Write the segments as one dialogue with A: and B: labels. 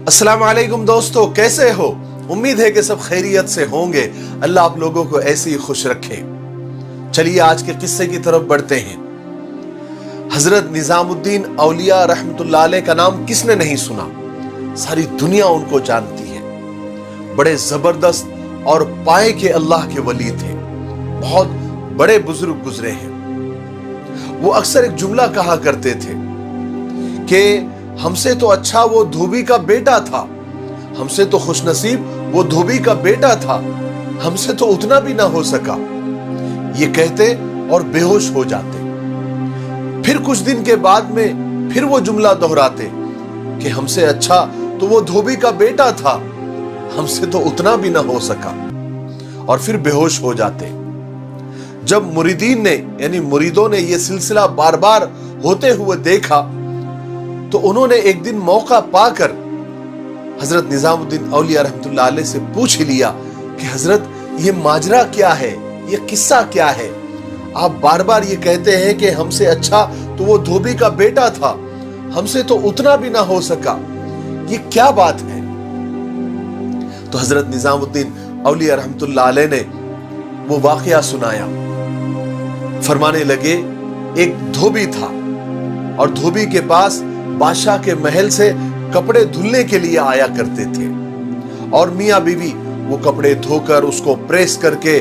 A: अस्सलाम वालेकुम दोस्तों, कैसे हो? उम्मीद है कि सब खैरियत से होंगे। अल्लाह आप लोगों को ऐसे ही खुश रखे। चलिए आज के किस्से की तरफ बढ़ते हैं। हजरत निजामुद्दीन औलिया रहमतुल्लाह अलैह का नाम किसने नहीं सुना? सारी दुनिया उनको जानती है। बड़े जबरदस्त और पाए के अल्लाह के वली थे। बहुत बड़े बुजुर्ग गुजरे हैं। वो अक्सर एक जुमला कहा करते थे कि हमसे तो अच्छा वो धोबी का बेटा था, हमसे तो खुशनसीब वो धोबी का बेटा था, हमसे तो उतना भी ना हो सका। ये कहते और बेहोश हो जाते। फिर कुछ दिन के बाद में फिर वो जुमला दोहराते कि हमसे अच्छा तो वो धोबी का बेटा था, हमसे तो उतना भी ना हो सका, और फिर बेहोश हो जाते। जब मुरीदीन ने यानी मुरीदों ने यह सिलसिला बार बार होते हुए देखा तो उन्होंने एक दिन मौका पाकर हजरत निजामुद्दीन औलिया रहमतुल्लाह अलैह से पूछ लिया कि हजरत ये माजरा क्या है, ये किस्सा क्या है? आप बार बार ये कहते हैं कि हमसे अच्छा तो वो धोबी का बेटा था, हमसे तो उतना भी ना हो सका, ये क्या बात है? तो हजरत निजामुद्दीन औलिया रहमतुल्लाह अलैह ने वो वाकया सुनाया। फरमाने लगे, एक धोबी था और धोबी के पास बादशाह के महल से कपड़े धुलने के लिए आया करते थे, और मियां बीवी वो कपड़े धोकर उसको प्रेस करके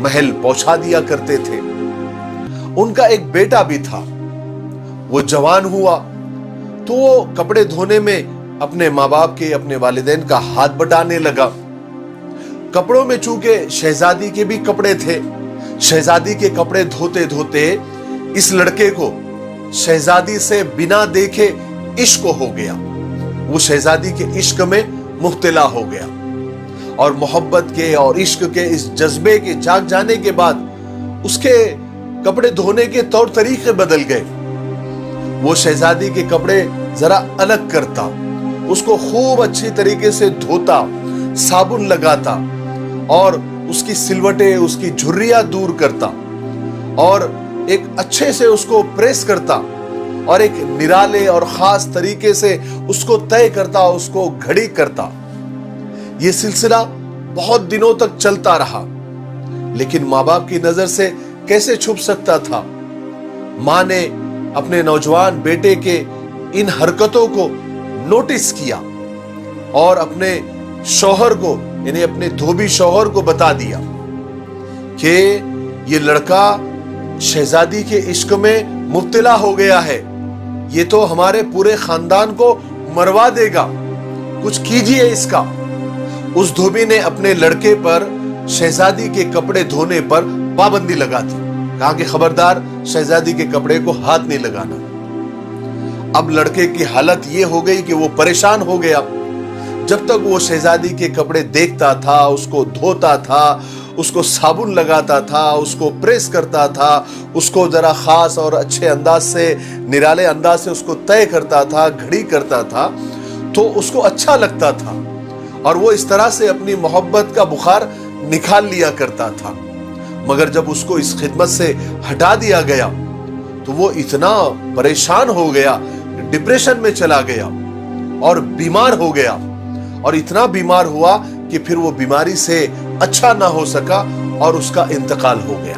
A: महल पहुंचा दिया करते थे। उनका एक बेटा भी था। वो जवान हुआ तो वो कपड़े धोने में अपने माँ बाप के, अपने वालिदैन का हाथ बटाने लगा। कपड़ों में चूंकि शहजादी के भी कपड़े थे, शहजादी के कपड़े धोते धोते इस लड़के को शहजादी से बिना देखे इश्क हो गया। वो शहजादी के इश्क में मुब्तला हो गया, और मोहब्बत के और इश्क के इस जज्बे के जाग जाने के बाद उसके कपड़े धोने के तौर तरीके बदल गए। वो शहजादी के कपड़े जरा अलग करता, उसको खूब अच्छी तरीके से धोता, साबुन लगाता, और उसकी सिलवटें, उसकी झुर्रियां दूर करता, और एक अच्छे से उसको प्रेस करता, और एक निराले और खास तरीके से उसको तय करता, उसको घड़ी करता। यह सिलसिला बहुत दिनों तक चलता रहा, लेकिन माँ बाप की नजर से कैसे छुप सकता था? माँ ने अपने नौजवान बेटे के इन हरकतों को नोटिस किया और अपने शौहर को यानी अपने धोबी शौहर को बता दिया कि ये लड़का शहजादी के इश्क में मुब्तला हो गया है, ये तो हमारे पूरे खानदान को मरवा देगा, कुछ कीजिए इसका। उस धोबी ने अपने लड़के पर शहजादी के कपड़े धोने पर पाबंदी लगा दी। कहा कि खबरदार शहजादी के कपड़े को हाथ नहीं लगाना। अब लड़के की हालत ये हो गई कि वो परेशान हो गया। जब तक वो शहजादी के कपड़े देखता था, उसको धोता था, उसको साबुन लगाता था, उसको प्रेस करता था, उसको जरा खास और अच्छे अंदाज से, निराले अंदाज से उसको तय करता था, घड़ी करता था, तो उसको अच्छा लगता था, और वो इस तरह से अपनी मोहब्बत का बुखार निकाल लिया करता था। मगर जब उसको इस खिदमत से हटा दिया गया तो वो इतना परेशान हो गया, डिप्रेशन में चला गया और बीमार हो गया, और इतना बीमार हुआ कि फिर वो बीमारी से अच्छा ना हो सका और उसका इंतकाल हो गया।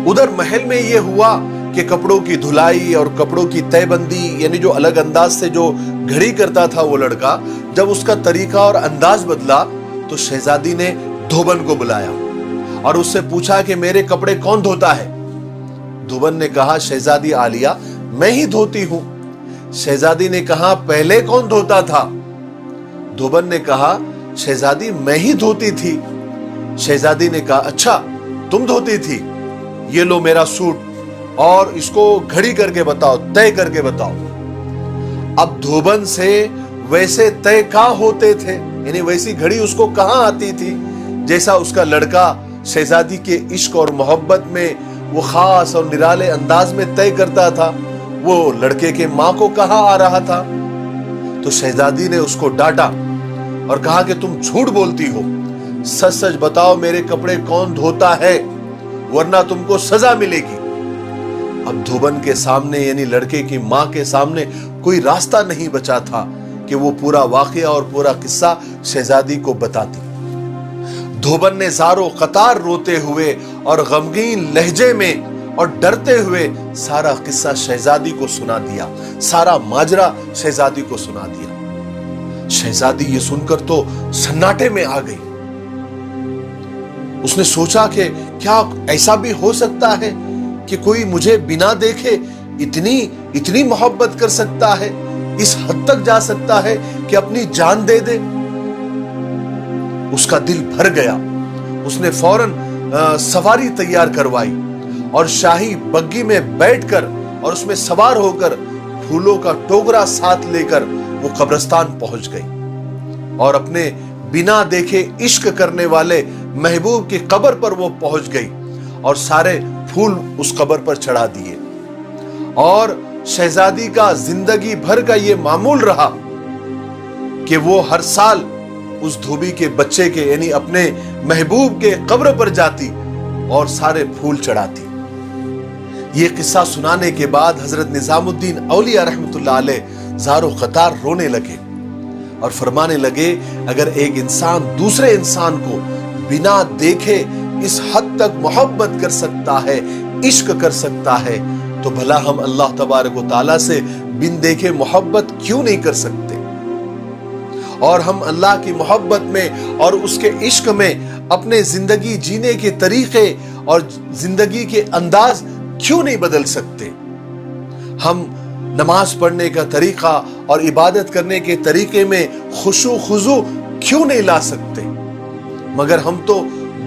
A: उधर महल में यह हुआ कि कपड़ों की धुलाई और कपड़ों की तयबंदी, यानी जो अलग अंदाज से जो घड़ी करता था वो लड़का, जब उसका तरीका और अंदाज बदला तो शहजादी ने धोबन को बुलाया और उससे पूछा कि मेरे कपड़े कौन धोता है? धोबन ने कहा, शहजादी आलिया, मैं ही धोती हूं। शहजादी ने कहा, पहले कौन धोता था? धोबन ने कहा, शहजादी मैं ही धोती थी। शहजादी ने कहा, अच्छा तुम धोती थी, ये लो मेरा सूट और इसको घड़ी करके बताओ, तय करके बताओ। अब धोबन से वैसे तय कहां होते थे, यानी वैसी घड़ी उसको कहां आती थी जैसा उसका लड़का शहजादी के इश्क और मोहब्बत में वो खास और निराले अंदाज में तय करता था, वो लड़के के मां को कहां आ रहा था? तो शहजादी ने उसको डांटा और कहा कि तुम झूठ बोलती हो, सच सच बताओ मेरे कपड़े कौन धोता है, वरना तुमको सजा मिलेगी। अब धोबन के सामने यानी लड़के की मां के सामने कोई रास्ता नहीं बचा था कि کہ وہ पूरा वाक़या और पूरा किस्सा शहजादी को बताती। धोबन ने ज़ारो कतार रोते हुए और गमगीन लहजे में और डरते हुए सारा किस्सा शहजादी को सुना दिया, सारा माजरा शहजादी को सुना दिया। शहजादी ये सुनकर तो सन्नाटे में आ गई। उसने सोचा कि क्या ऐसा भी हो सकता है कि कोई मुझे बिना देखे इतनी मोहब्बत कर सकता है, इस हद तक जा सकता है कि अपनी जान दे दे। उसका दिल भर गया। उसने फौरन सवारी तैयार करवाई और शाही बग्गी में बैठकर और उसमें सवार होकर फूलों का टोकरा साथ लेकर वो कब्रिस्तान पहुंच गई और अपने बिना देखे इश्क करने वाले महबूब की कब्र पर वो पहुंच गई और सारे फूल उस कब्र पर चढ़ा दिए। और शहजादी का जिंदगी भर का ये मामूल रहा कि वो हर साल उस धोबी के बच्चे के यानी अपने महबूब के कब्र पर जाती और सारे फूल चढ़ाती। ये किस्सा सुनाने के बाद हजरत निजामुद्दीन औलिया रहमतुल्लाह अलैह ज़ारो क़तार रोने लगे और फरमाने लगे, अगर एक इंसान दूसरे इंसान को बिना देखे इस हद तक मोहब्बत कर सकता है, इश्क कर सकता है, तो भला हम अल्लाह तबारक व तआला से बिन देखे मोहब्बत क्यों नहीं कर सकते? और हम अल्लाह की मोहब्बत में और उसके इश्क में अपने जिंदगी जीने के तरीके और जिंदगी के अंदाज क्यों नहीं बदल सकते? हम नमाज पढ़ने का तरीका और इबादत करने के तरीके में खुशू खुजू क्यों नहीं ला सकते? मगर हम तो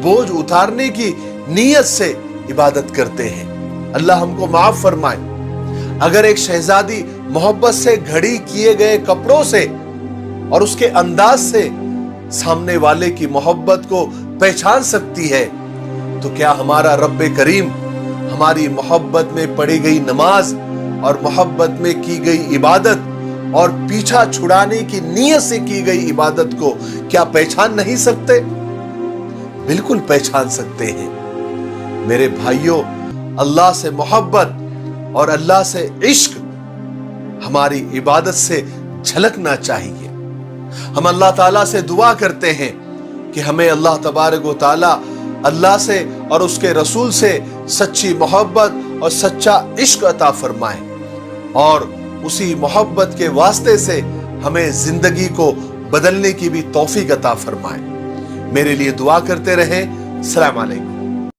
A: बोझ उतारने की नीयत से इबादत करते हैं। अल्लाह हमको माफ फरमाए। अगर एक शहजादी मोहब्बत से घड़ी किए गए कपड़ों से और उसके अंदाज से सामने वाले की मोहब्बत को पहचान सकती है, तो क्या हमारा रब्बे करीम हमारी मोहब्बत में पढ़ी गई नमाज और मोहब्बत में की गई इबादत और पीछा छुड़ाने की नीयत से की गई इबादत को क्या पहचान नहीं सकते? बिल्कुल पहचान सकते हैं। मेरे भाइयों, अल्लाह से मोहब्बत और अल्लाह से इश्क हमारी इबादत से झलकना चाहिए। हम अल्लाह ताला से दुआ करते हैं कि हमें अल्लाह तबारक व ताला अल्लाह से और उसके रसूल से सच्ची मोहब्बत और सच्चा इश्क अता फरमाए और उसी मोहब्बत के वास्ते से हमें जिंदगी को बदलने की भी तौफीक अता फरमाए। मेरे लिए दुआ करते रहें। अस्सलाम वालेकुम।